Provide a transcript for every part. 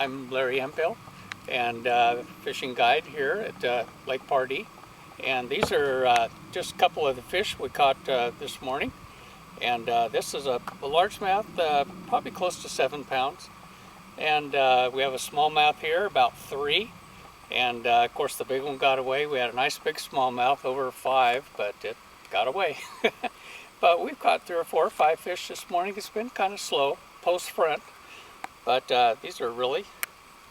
I'm Larry Hemphill, and fishing guide here at Lake Pardee. And these are just a couple of the fish we caught this morning. And this is a largemouth, probably close to 7 pounds. And we have a smallmouth here, about 3. And of course the big one got away. We had a nice big smallmouth, over 5, but it got away. But we've caught 3 or 4 or 5 fish this morning. It's been kind of slow, post front. But these are really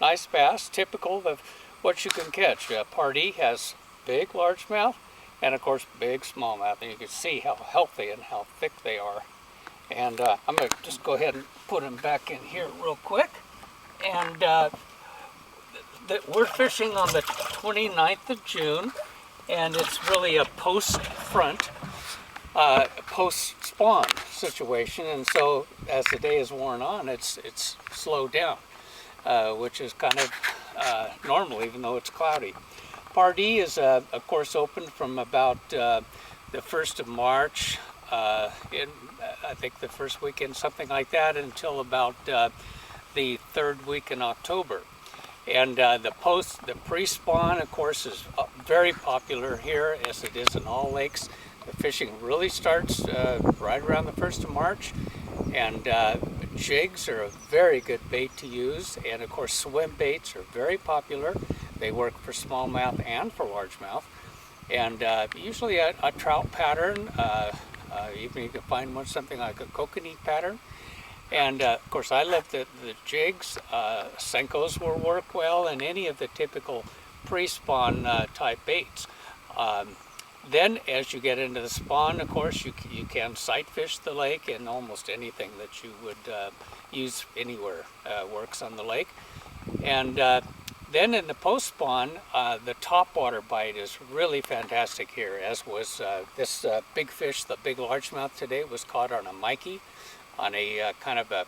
nice bass, typical of what you can catch. Pardee has big largemouth and of course big smallmouth, and you can see how healthy and how thick they are. And I'm going to just go ahead and put them back in here real quick. And we're fishing on the 29th of June, and it's really a post-front, post-spawn situation, and so as the day is worn on, it's slowed down, which is kind of normal, even though it's cloudy. Pardee is, of course, open from about the 1st of March, I think the first weekend, something like that, until about the 3rd week in October. And the pre-spawn, of course, is very popular here, as it is in all lakes. The fishing really starts right around the 1st of March, and jigs are a very good bait to use, and of course swim baits are very popular. They work for smallmouth and for largemouth, and usually a trout pattern, even you can find one something like a kokanee pattern. And of course I love the jigs. Senkos will work well, and any of the typical pre-spawn type baits. Then as you get into the spawn, of course, you can sight fish the lake, and almost anything that you would use anywhere works on the lake. And then in the post-spawn, the topwater bite is really fantastic here, as was this big fish, the big largemouth today, was caught on a mikey, on a kind of a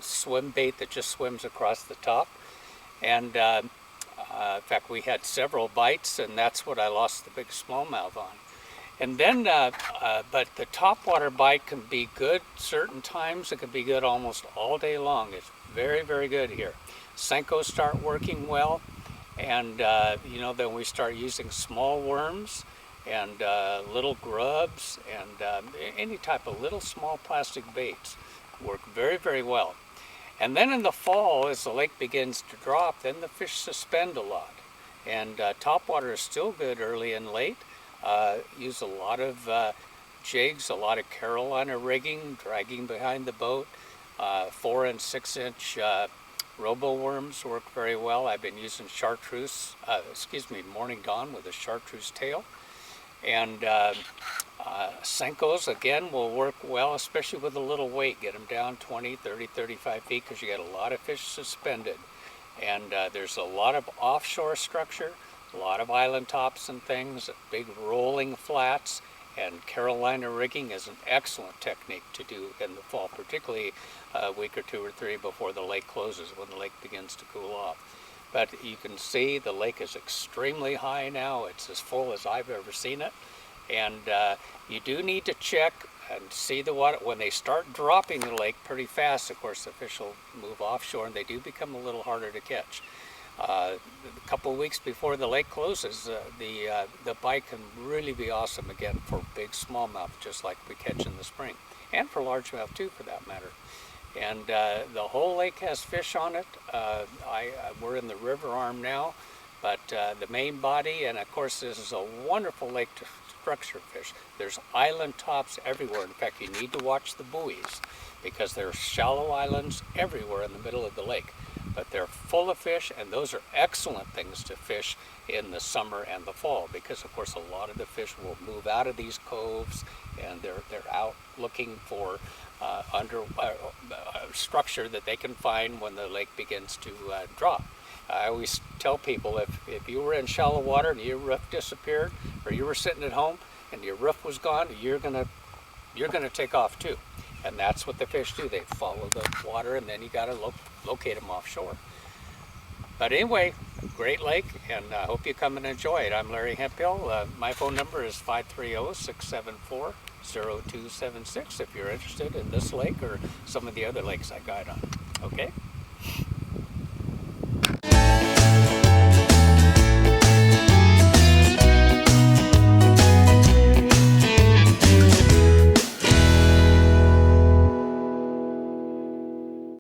swim bait that just swims across the top. And in fact, we had several bites, and that's what I lost the big smallmouth on. And then, but the topwater bite can be good certain times. It can be good almost all day long. It's very, very good here. Senkos start working well, and you know, then we start using small worms and little grubs and any type of little small plastic baits work very, very well. And then in the fall, as the lake begins to drop, then the fish suspend a lot. And topwater is still good early and late. Use a lot of jigs, a lot of Carolina rigging, dragging behind the boat. 4 and 6 inch robo worms work very well. I've been using chartreuse, morning dawn with a chartreuse tail. And Senkos, again, will work well, especially with a little weight. Get them down 20, 30, 35 feet, because you get a lot of fish suspended. And there's a lot of offshore structure, a lot of island tops and things, big rolling flats, and Carolina rigging is an excellent technique to do in the fall, particularly a week or 2 or 3 before the lake closes, when the lake begins to cool off. But you can see the lake is extremely high now. It's as full as I've ever seen it. And you do need to check and see the water. When they start dropping the lake pretty fast, of course, the fish will move offshore, and they do become a little harder to catch. A couple of weeks before the lake closes, the bite can really be awesome again for big smallmouth, just like we catch in the spring, and for largemouth too, for that matter. And the whole lake has fish on it. We're in the river arm now, but the main body, and of course this is a wonderful lake to structure fish. There's island tops everywhere. In fact, you need to watch the buoys, because there are shallow islands everywhere in the middle of the lake. But they're full of fish, and those are excellent things to fish in the summer and the fall, because of course a lot of the fish will move out of these coves, and they're out looking for structure that they can find when the lake begins to drop. I always tell people, if you were in shallow water and your roof disappeared, or you were sitting at home and your roof was gone, you're gonna take off too. And that's what the fish do. They follow the water, and then you gotta locate them offshore. But anyway, great lake, and I hope you come and enjoy it. I'm Larry Hemphill. My phone number is 530-674-0276 if you're interested in this lake or some of the other lakes I guide on. Okay?